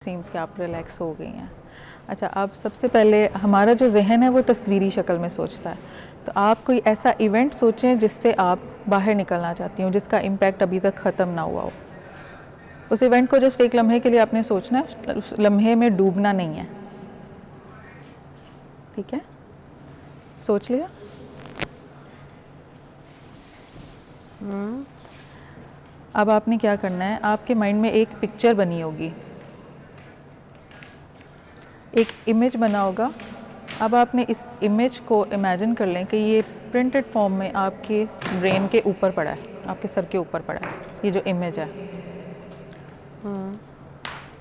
Seems कि आप relax हो गई हैं। अच्छा, अब सबसे पहले हमारा जो जहन है वो तस्वीरी शक्ल में सोचता है, तो आप कोई ऐसा इवेंट सोचें जिससे आप बाहर निकलना चाहती हो, जिसका इम्पैक्ट अभी तक ख़त्म ना हुआ हो। उस इवेंट को जस्ट एक लम्हे के लिए आपने सोचना है, उस लम्हे में डूबना नहीं है। ठीक है, सोच लिया? अब आपने क्या करना है, आपके माइंड में एक पिक्चर बनी होगी, एक इमेज बना होगा। अब आपने इस इमेज को इमेजिन कर लें कि ये प्रिंटेड फॉर्म में आपके ब्रेन के ऊपर पड़ा है, आपके सर के ऊपर पड़ा है ये जो इमेज है।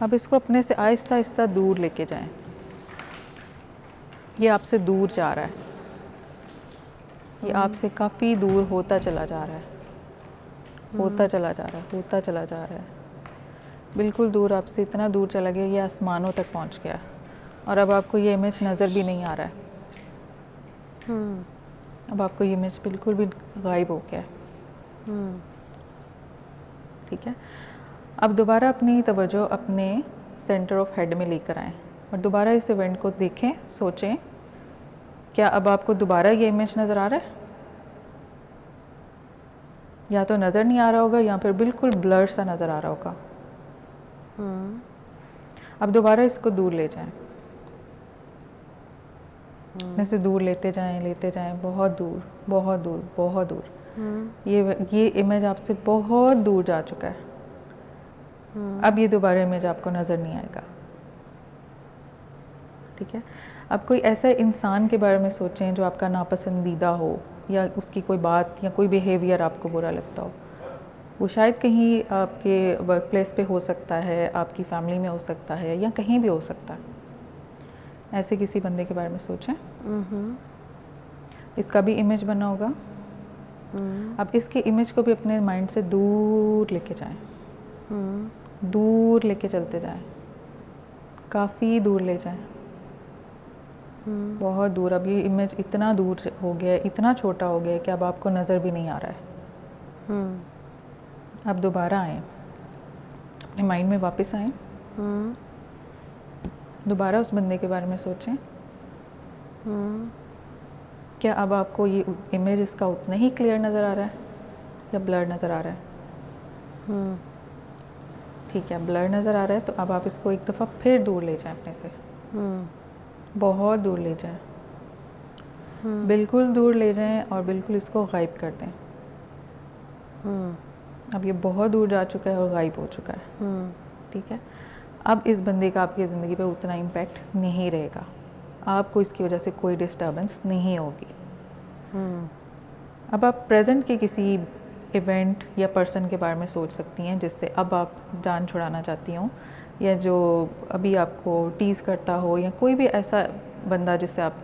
अब इसको अपने से आहिस्ता आहिस्ता दूर लेके जाएं। ये आपसे दूर जा रहा है, ये आपसे काफ़ी दूर होता चला जा रहा है, होता चला जा रहा है, होता चला जा रहा है, बिल्कुल दूर, आपसे इतना दूर चला गया ये आसमानों तक पहुंच गया। और अब आपको ये इमेज नज़र भी नहीं आ रहा है। अब आपको ये इमेज बिल्कुल भी गायब हो गया है। ठीक है, अब दोबारा अपनी तवज्जो अपने सेंटर ऑफ हेड में लेकर आएं और दोबारा इस इवेंट को देखें, सोचें, क्या अब आपको दोबारा ये इमेज नज़र आ रहा है? या तो नज़र नहीं आ रहा होगा या फिर बिल्कुल ब्लर सा नज़र आ रहा होगा। अब दोबारा इसको दूर ले जाएं, इसे दूर लेते जाएं, बहुत दूर, बहुत दूर, बहुत दूर। ये इमेज आपसे बहुत दूर जा चुका है। अब ये दोबारा इमेज आपको नज़र नहीं आएगा। ठीक है, अब कोई ऐसा इंसान के बारे में सोचें जो आपका नापसंदीदा हो, या उसकी कोई बात या कोई बिहेवियर आपको बुरा लगता हो। वो शायद कहीं आपके वर्क प्लेस पे हो सकता है, आपकी फैमिली में हो सकता है, या कहीं भी हो सकता है। ऐसे किसी बंदे के बारे में सोचें। इसका भी इमेज बना होगा। अब इसके इमेज को भी अपने माइंड से दूर लेके जाएं, दूर लेके चलते जाएं, काफ़ी दूर ले जाएं, बहुत दूर। अब ये इमेज इतना दूर हो गया है, इतना छोटा हो गया है कि अब आपको नज़र भी नहीं आ रहा है। अब दोबारा आएँ, अपने माइंड में वापस आएँ, दोबारा उस बंदे के बारे में सोचें। क्या अब आपको ये इमेज इसका उतना ही क्लियर नज़र आ रहा है या ब्लर नज़र आ रहा है? ठीक है, ब्लर नज़र आ रहा है, तो अब आप इसको एक दफ़ा फिर दूर ले जाएं अपने से, बहुत दूर ले जाएं, बिल्कुल दूर ले जाएं और बिल्कुल इसको गायब कर दें। अब ये बहुत दूर जा चुका है और गायब हो चुका है। ठीक है, अब इस बंदे का आपकी ज़िंदगी पे उतना इम्पैक्ट नहीं रहेगा, आपको इसकी वजह से कोई डिस्टर्बेंस नहीं होगी। अब आप प्रेजेंट के किसी इवेंट या पर्सन के बारे में सोच सकती हैं जिससे अब आप जान छुड़ाना चाहती हो, या जो अभी आपको टीज़ करता हो, या कोई भी ऐसा बंदा जिससे आप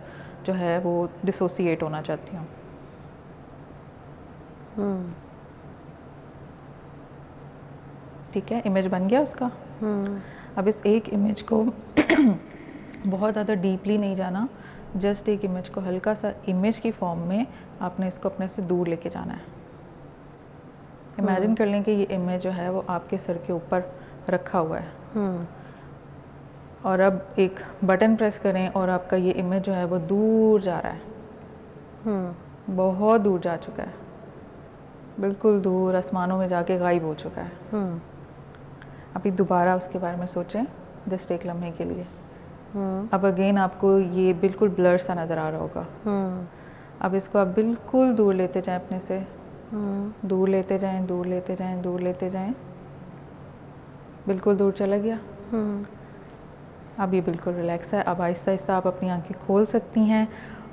जो है वो डिसोसिएट होना चाहती हो। ठीक है, इमेज बन गया उसका। अब इस एक इमेज को बहुत ज़्यादा डीपली नहीं जाना, जस्ट एक इमेज को हल्का सा इमेज की फॉर्म में आपने इसको अपने से दूर लेके जाना है। इमेजिन कर लें कि ये इमेज जो है वो आपके सर के ऊपर रखा हुआ है, और अब एक बटन प्रेस करें और आपका ये इमेज जो है वो दूर जा रहा है, बहुत दूर जा चुका है, बिल्कुल दूर आसमानों में जाके गायब हो चुका है। अभी दोबारा उसके बारे में सोचें, जस्ट एक लम्हे के लिए। अब अगेन आपको ये बिल्कुल ब्लर सा नज़र आ रहा होगा। अब इसको आप बिल्कुल दूर लेते जाएं अपने से, दूर लेते जाएं, दूर लेते जाएं, दूर लेते जाएं, बिल्कुल दूर चला गया। अब ये बिल्कुल रिलैक्स है। अब आहिस्ता आहिस्ता आप अपनी आंखें खोल सकती हैं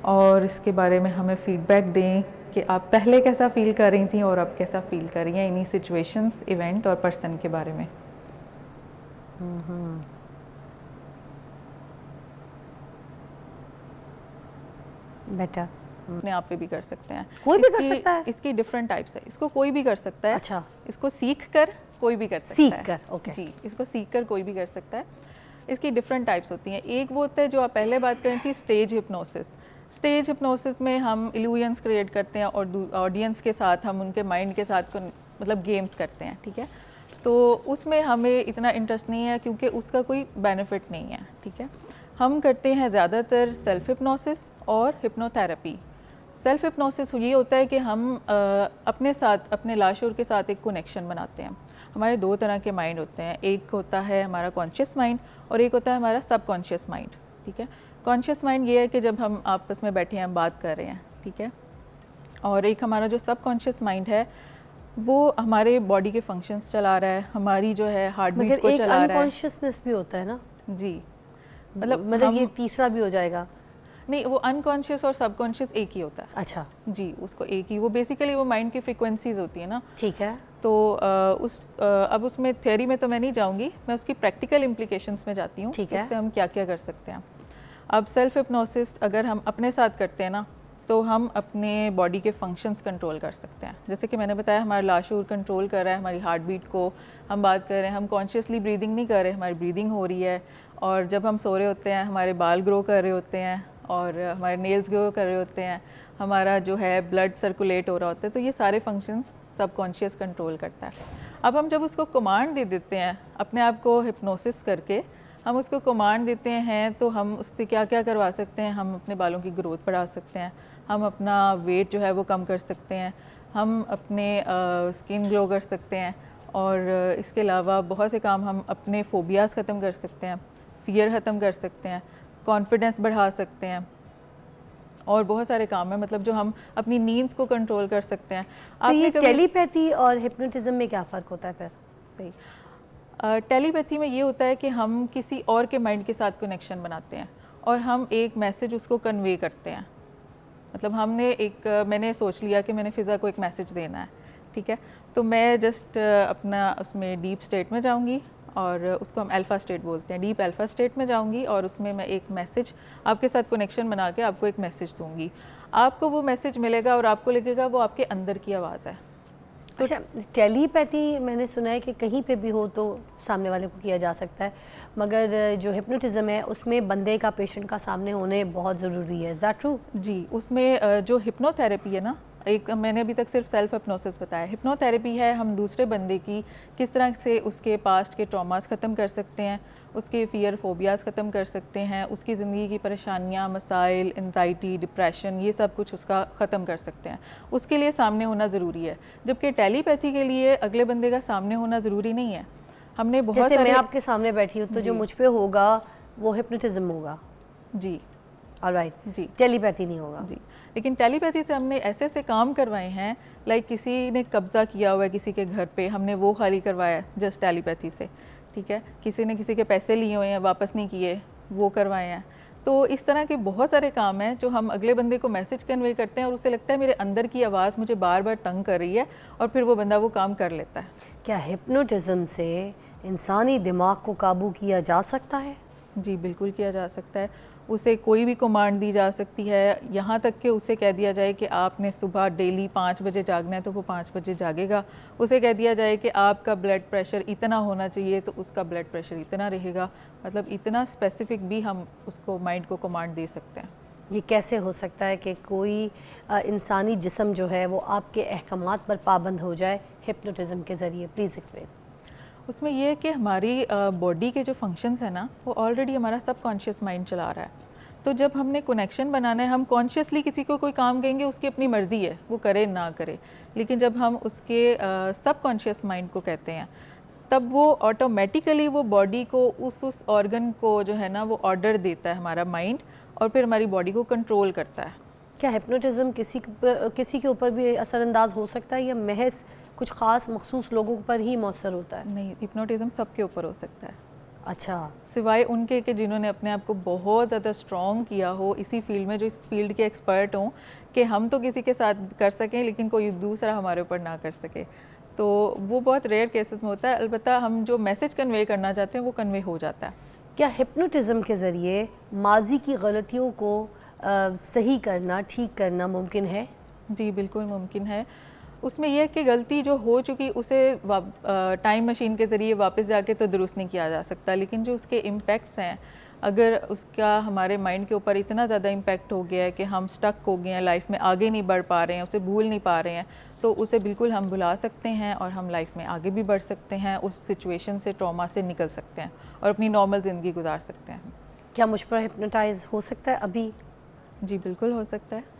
और इसके बारे में हमें फ़ीडबैक दें कि आप पहले कैसा फ़ील कर रही थी और अब कैसा फ़ील कर रही हैं इन्हीं सिचुएशंस, इवेंट और पर्सन के बारे में। बेटर अपने आप पे भी कर सकते हैं, कोई भी कर सकता है। इसकी डिफरेंट टाइप्स है, इसको कोई भी कर सकता है। अच्छा, इसको सीख कर कोई भी कर सकता सीख है। कर, ओके जी, इसको सीख कर कोई भी कर सकता है। इसकी डिफरेंट टाइप्स होती हैं। एक वो होता है जो आप पहले बात करें थी, स्टेज हिप्नोसिस। स्टेज हिप्नोसिस में हम इल्यूजन्स क्रिएट करते हैं और ऑडियंस के साथ हम उनके माइंड के साथ मतलब गेम्स करते हैं। ठीक है, तो उसमें हमें इतना इंटरेस्ट नहीं है क्योंकि उसका कोई बेनिफिट नहीं है, ठीक है। हम करते हैं ज़्यादातर सेल्फ हिप्नोसिस और हिप्नोथेरेपी। सेल्फ हिप्नोसिस ये होता है कि हम अपने साथ, अपने लाशूर के साथ एक कनेक्शन बनाते हैं। हमारे दो तरह के माइंड होते हैं, एक होता है हमारा कॉन्शियस माइंड और एक होता है हमारा सब कॉन्शियस माइंड, ठीक है। कॉन्शियस माइंड ये है कि जब हम आपस में बैठे हैं, हम बात कर रहे हैं, ठीक है। और एक हमारा जो सब कॉन्शियस माइंड है वो हमारे बॉडी के फंक्शंस चला रहा है, हमारी जो है हार्ट बीट को चला रहा है। अनकॉन्शियसनेस भी होता है ना जी, मतलब ये तीसरा भी हो जाएगा? नहीं, वो अनकॉन्शियस और सबकॉन्शियस एक ही होता है। अच्छा जी, उसको एक ही, वो बेसिकली वो माइंड की फ्रीक्वेंसीज होती है ना। ठीक है। तो अब उसमें थ्योरी में तो मैं नहीं जाऊंगी, मैं उसकी प्रैक्टिकल इम्प्लीकेशंस में जाती हूँ। ठीक है। उससे हम क्या क्या कर सकते हैं। अब सेल्फ हिप्नोसिस अगर हम अपने साथ करते हैं ना, तो हम अपने बॉडी के फंक्शंस कंट्रोल कर सकते हैं। जैसे कि मैंने बताया, हमारा लाशूर कंट्रोल कर रहा है हमारी हार्ट बीट को, हम बात कर रहे हैं, हम कॉन्शियसली ब्रीदिंग नहीं कर रहे, हमारी ब्रीदिंग हो रही है। और जब हम सो रहे होते हैं हमारे बाल ग्रो कर रहे होते हैं और हमारे नेल्स ग्रो कर रहे होते हैं, हमारा जो है ब्लड सर्कुलेट हो रहा होता है। तो ये सारे फंक्शंस सबकॉन्शियस कंट्रोल करता है। अब हम जब उसको कमांड दे देते हैं अपने आप को हिप्नोसिस करके, हम उसको कमांड देते हैं, तो हम उससे क्या क्या करवा सकते हैं। हम अपने बालों की ग्रोथ बढ़ा सकते हैं, हम अपना वेट जो है वो कम कर सकते हैं, हम अपने स्किन ग्लो कर सकते हैं, और इसके अलावा बहुत से काम, हम अपने फोबियाज़ ख़त्म कर सकते हैं, फियर ख़त्म कर सकते हैं, कॉन्फिडेंस बढ़ा सकते हैं, और बहुत सारे काम हैं, मतलब जो हम अपनी नींद को कंट्रोल कर सकते हैं। तो ये टेलीपैथी और हिप्नोटिज्म में क्या फ़र्क होता है फिर? सही, टेलीपैथी में ये होता है कि हम किसी और के माइंड के साथ कनेक्शन बनाते हैं और हम एक मैसेज उसको कन्वे करते हैं। मतलब मैंने सोच लिया कि मैंने फ़िज़ा को एक मैसेज देना है, ठीक है। तो मैं जस्ट अपना उसमें डीप स्टेट में जाऊंगी, और उसको हम अल्फ़ा स्टेट बोलते हैं। डीप अल्फ़ा स्टेट में जाऊंगी और उसमें मैं एक मैसेज आपके साथ कनेक्शन बना के आपको एक मैसेज दूंगी। आपको वो मैसेज मिलेगा और आपको लगेगा वो आपके अंदर की आवाज़ है। तो अच्छा, टेलीपैथी मैंने सुना है कि कहीं पे भी हो तो सामने वाले को किया जा सकता है, मगर जो हिप्नोटिज्म है उसमें बंदे का, पेशेंट का सामने होने बहुत ज़रूरी है। Is that true? जी, उसमें जो हिप्नोथेरेपी है ना, एक मैंने अभी तक सिर्फ सेल्फ हिप्नोसिस बताया। हिप्नोथेरेपी है हम दूसरे बंदे की किस तरह से उसके पास्ट के ट्रॉमास ख़त्म कर सकते हैं, उसके फियर फोबियाज़ ख़त्म कर सकते हैं, उसकी ज़िंदगी की परेशानियाँ, मसाइल, एंजाइटी, डिप्रेशन, ये सब कुछ उसका ख़त्म कर सकते हैं। उसके लिए सामने होना ज़रूरी है, जबकि टेलीपैथी के लिए अगले बंदे का सामने होना ज़रूरी नहीं है। हमने बहुत जैसे सारे, मैं आपके सामने बैठी हूँ तो जो मुझ पे होगा वो हिप्नोटिज्म होगा। जी ऑलराइट जी, टेलीपैथी नहीं होगा। जी, लेकिन टेलीपैथी से हमने ऐसे ऐसे काम करवाए हैं, लाइक किसी ने कब्ज़ा किया हुआ है किसी के घर पे, हमने वो खाली करवाया है जस्ट टेलीपैथी से, ठीक है। किसी ने किसी के पैसे लिए हुए हैं, वापस नहीं किए, वो करवाए हैं। तो इस तरह के बहुत सारे काम हैं जो हम अगले बंदे को मैसेज कन्वे करते हैं और उसे लगता है मेरे अंदर की आवाज़ मुझे बार बार तंग कर रही है, और फिर वो बंदा वो काम कर लेता है। क्या हिप्नोटिज्म से इंसानी दिमाग को काबू किया जा सकता है? जी, बिल्कुल किया जा सकता है। उसे कोई भी कमांड दी जा सकती है, यहाँ तक कि उसे कह दिया जाए कि आपने सुबह डेली 5 बजे जागना है तो वो 5 बजे जागेगा। उसे कह दिया जाए कि आपका ब्लड प्रेशर इतना होना चाहिए तो उसका ब्लड प्रेशर इतना रहेगा। मतलब इतना स्पेसिफिक भी हम उसको, माइंड को कमांड दे सकते हैं। ये कैसे हो सकता है कि कोई इंसानी जिस्म जो है वो आपके अहकामात पर पाबंद हो जाए हिप्नोटिज्म के ज़रिए? Please explain. उसमें यह है कि हमारी बॉडी के जो फंक्शंस हैं ना, वो ऑलरेडी हमारा सबकॉन्शियस माइंड चला रहा है। तो जब हमने कनेक्शन बनाना है, हम कॉन्शियसली किसी को कोई काम कहेंगे, उसकी अपनी मर्ज़ी है वो करे ना करे, लेकिन जब हम उसके सबकॉन्शियस माइंड को कहते हैं, तब वो ऑटोमेटिकली वो बॉडी को, उस ऑर्गन को जो है ना, वो ऑर्डर देता है हमारा माइंड, और फिर हमारी बॉडी को कंट्रोल करता है। क्या हिप्नोटिज्म किसी के ऊपर भी असरअंदाज हो सकता है या महज कुछ ख़ास मखसूस लोगों पर ही मौसर होता है? नहीं, हिप्नोटिज्म सबके ऊपर हो सकता है। अच्छा, सिवाय उनके कि जिन्होंने अपने आप को बहुत ज़्यादा स्ट्रॉन्ग किया हो इसी फील्ड में, जो इस फील्ड के एक्सपर्ट हों कि हम तो किसी के साथ कर सकें लेकिन कोई दूसरा हमारे ऊपर ना कर सके। तो वो बहुत रेयर केसेस में होता है। अलबत्ता हम जो मैसेज कन्वे करना चाहते हैं वो कन्वे हो जाता है। क्या हिप्नोटिज्म के ज़रिए माजी की गलतियों को सही करना, ठीक करना मुमकिन है? जी, बिल्कुल मुमकिन है। उसमें यह है कि गलती जो हो चुकी उसे टाइम मशीन के ज़रिए वापस जाके तो दुरुस्त नहीं किया जा सकता, लेकिन जो उसके इम्पैक्ट्स हैं, अगर उसका हमारे माइंड के ऊपर इतना ज़्यादा इम्पैक्ट हो गया है कि हम स्टक हो गए हैं, लाइफ में आगे नहीं बढ़ पा रहे हैं, उसे भूल नहीं पा रहे हैं, तो उसे बिल्कुल हम भुला सकते हैं और हम लाइफ में आगे भी बढ़ सकते हैं, उस सिचुएशन से, ट्रॉमा से निकल सकते हैं और अपनी नॉर्मल ज़िंदगी गुजार सकते हैं। क्या मुझ पर हिप्नोटाइज हो सकता है अभी? जी बिल्कुल हो सकता है।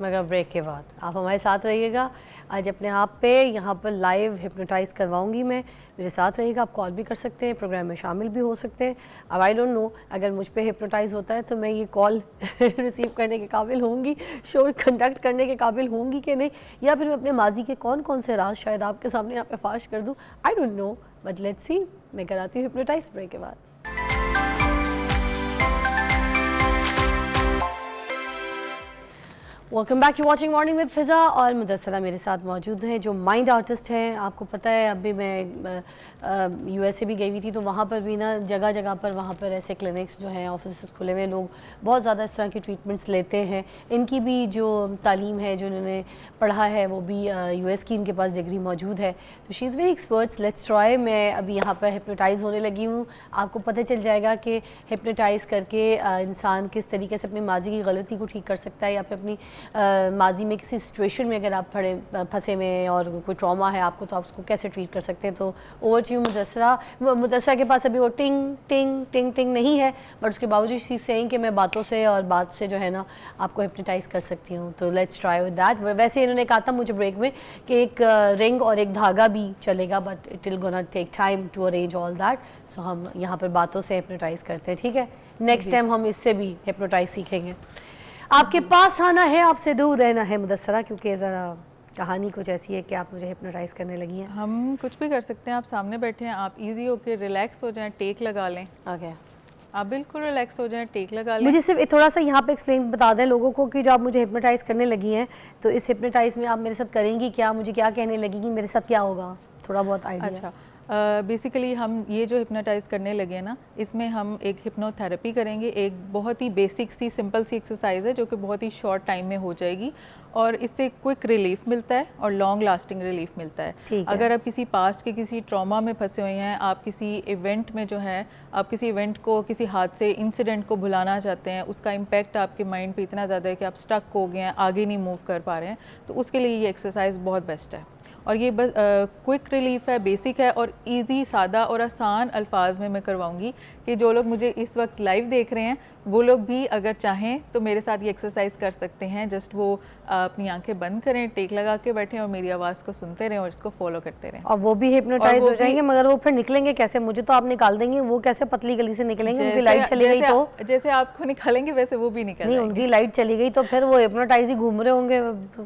मगर ब्रेक के बाद आप हमारे साथ रहिएगा। आज अपने आप पे यहाँ पर लाइव हिप्नोटाइज करवाऊंगी मैं, मेरे साथ रहिएगा। आप कॉल भी कर सकते हैं, प्रोग्राम में शामिल भी हो सकते हैं। अब आई डोंट नो अगर मुझ पे हिप्नोटाइज होता है तो मैं ये कॉल रिसीव करने के काबिल होंगी, शो कंडक्ट करने के काबिल होंगी कि नहीं, या फिर मैं अपने माजी के कौन कौन से राज शायद आपके सामने यहाँ पे फाश कर दूँ। I don't know, but let's see. मैं कराती हूँ हिप्नोटाइज ब्रेक के बाद। Welcome back, you watching morning with Fiza और मुदस्सरा मेरे साथ मौजूद हैं जो माइंड आर्टिस्ट हैं। आपको पता है अभी मैं यूएसए भी गई हुई थी, तो वहाँ पर भी ना जगह जगह पर वहाँ पर ऐसे क्लिनिक्स जो हैं, ऑफिस खुले हुए, लोग बहुत ज़्यादा इस तरह की ट्रीटमेंट्स लेते हैं। इनकी भी जो तालीम है, जो इन्होंने पढ़ा है, वो भी यूएस की इनके पास डिग्री मौजूद है। तो she is very experts. Let's try. मैं अभी यहाँ पर हिप्नोटाइज़ होने लगी हूँ। आपको पता चल जाएगा कि हिप्नोटाइज़ करके इंसान किस तरीके से अपनी माजी की गलती को ठीक कर सकता है, या फिर अपनी माजी में किसी सिचुएशन में अगर आप फंसे हुए हैं और कोई ट्रॉमा है आपको, तो आप उसको कैसे ट्रीट कर सकते हैं। तो ओवर टू यू मुदस्सरा। मुदस्सरा के पास अभी वो टिंग टिंग टिंग टिंग नहीं है, बट उसके बावजूद शी सेइंग कि मैं बातों से और बात से जो है ना आपको हिप्नोटाइज कर सकती हूँ। तो लेट्स ट्राई विद दैट। वैसे इन्होंने कहा था मुझे ब्रेक में कि एक रिंग और एक धागा भी चलेगा, but it will gonna take time to arrange all that. So हम यहाँ पर बातों से हिप्नोटाइज करते हैं, ठीक है। नेक्स्ट टाइम हम इससे भी हिप्नोटाइज सीखेंगे। आपके पास आना है, आपसे दूर रहना है मुदस्सरा, क्योंकि ज़रा कहानी कुछ ऐसी है कि आप मुझे हिप्नोटाइज करने लगी हैं। हम कुछ भी कर सकते हैं। आप सामने बैठे हैं, आप इजी होके रिलैक्स हो जाएं, टेक लगा लें। ओके, आप बिल्कुल रिलैक्स हो जाएं, टेक लगा लें। मुझे सिर्फ थोड़ा सा यहाँ पे एक्सप्लेन बता दें लोगों को कि जब आप मुझे हिप्नोटाइज करने लगी हैं, तो इस हिप्नोटाइज में आप मेरे साथ करेंगी क्या, मुझे क्या कहने लगेगी, मेरे साथ क्या होगा, थोड़ा बहुत आइडिया। अच्छा, बेसिकली हम ये जो हिप्नोटाइज करने लगे हैं ना, इसमें हम एक हिप्नोथेरेपी करेंगे। एक बहुत ही बेसिक सी, सिंपल सी एक्सरसाइज है जो कि बहुत ही शॉर्ट टाइम में हो जाएगी और इससे क्विक रिलीफ मिलता है और लॉन्ग लास्टिंग रिलीफ मिलता है। अगर आप किसी पास्ट के किसी ट्रॉमा में फंसे हुए हैं, आप किसी इवेंट में जो है, आप किसी इवेंट को, किसी हादसे, इंसिडेंट को भुलाना चाहते हैं, उसका इम्पैक्ट आपके माइंड पे इतना ज़्यादा है कि आप स्टक हो गए हैं, आगे नहीं मूव कर पा रहे हैं, तो उसके लिए ये एक्सरसाइज बहुत बेस्ट है। और ये बस क्विक रिलीफ है, बेसिक है और इजी, सादा और आसान अल्फाज में मैं करवाऊंगी कि जो लोग मुझे इस वक्त लाइव देख रहे हैं वो लोग भी अगर चाहें तो मेरे साथ ये एक्सरसाइज कर सकते हैं। जस्ट वो अपनी आंखें बंद करें, टेक लगा के बैठें और मेरी आवाज़ को सुनते रहें और इसको फॉलो करते रहें। और वो भी हिप्नोटाइज हो जाएंगे, मगर वो फिर निकलेंगे कैसे? मुझे तो आप निकाल देंगे, वो कैसे पतली गली से निकलेंगे? उनकी लाइट चली गई तो? जैसे आपको निकालेंगे वैसे वो भी निकल नहीं, उनकी लाइट चली गई तो फिर वो हिप्नोटाइज ही घूम रहे होंगे।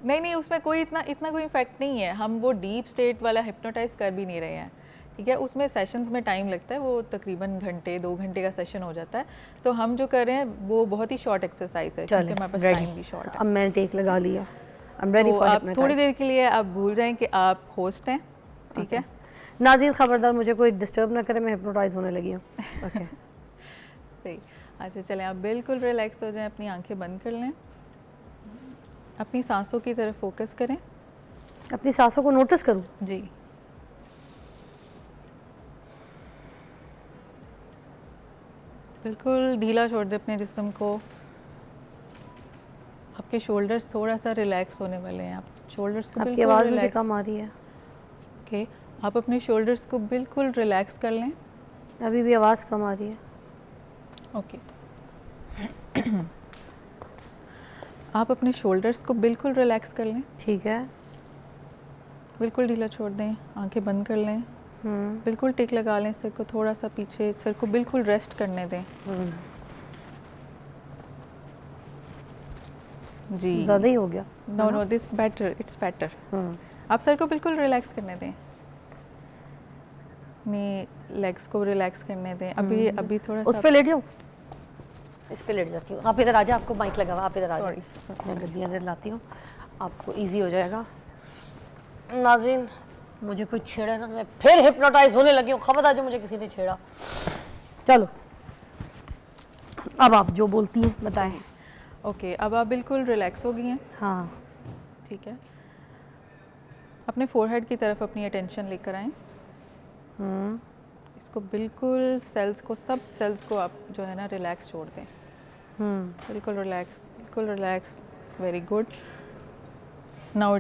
नहीं, उसमें कोई इतना कोई इफेक्ट नहीं है। हम वो डीप स्टेट वाला हिप्नोटाइज कर भी नहीं रहे हैं, ठीक है। उसमें सेशंस में टाइम लगता है, वो तकरीबन घंटे 2 घंटे का सेशन हो जाता है। तो हम जो कर रहे हैं वो बहुत ही शॉर्ट एक्सरसाइज है क्योंकि हमारे पास टाइम भी शॉर्ट है। अब मैंने टेक लगा लिया, तो आप थोड़ी देर के लिए आप भूल जाएं कि आप होस्ट हैं, ठीक है। नाज़रीन खबरदार मुझे कोई डिस्टर्ब ना करे, मैं हिप्नोटाइज होने लगी हूँ। ओके सही। अच्छा चलें, आप बिल्कुल रिलैक्स हो जाएं, अपनी आंखें बंद कर लें, अपनी सांसों की तरफ फोकस करें। अपनी सांसों को नोटिस करूँ? जी, बिल्कुल ढीला छोड़ दें अपने जिस्म को। आपके शोल्डर्स थोड़ा सा रिलैक्स होने वाले हैं। आप शोल्डर्स को आपकी आवाज़ मुझे कम आ रही है। ओके, आप अपने शोल्डर्स को बिल्कुल रिलैक्स कर लें। अभी भी आवाज़ कम आ रही है। ओके आप अपने शोल्डर्स को बिल्कुल रिलैक्स कर लें। ठीक है, बिल्कुल ढीला छोड़ दें, आंखें बंद कर लें, बिल्कुल टिक लगा लें, सिर को थोड़ा सा पीछे, सिर को बिल्कुल रेस्ट करने दें। जी, ज़्यादा ही हो गया। No this better, it's better. आप सर को बिल्कुल रिलैक्स करने दें, अपनी लेग्स को रिलैक्स करने दें। अभी थोड़ा सा उस पे लेट जाऊँ? इस पे लेट जाती हूँ। आप इधर आ जाओ, आपको माइक लगा हुआ, आप इधर आ जाओ। मैं गद्दियाँ इधर लाती हूँ, आपको इजी हो जाएगा। नाज़रीन मुझे कोई छेड़ा ना, मैं फिर हिप्नोटाइज होने लगी हूँ। खबरदार जो मुझे किसी ने छेड़ा। चलो अब आप जो बोलती हैं बताएं। ओके, अब आप बिल्कुल रिलैक्स हो गई हैं। हाँ ठीक है, अपने फोरहेड की तरफ अपनी अटेंशन लेकर आएं। इसको बिल्कुल सेल्स को, सब सेल्स को आप जो है ना रिलैक्स छोड़ दें। बिल्कुल रिलैक्स, बिल्कुल relax. Very good. now it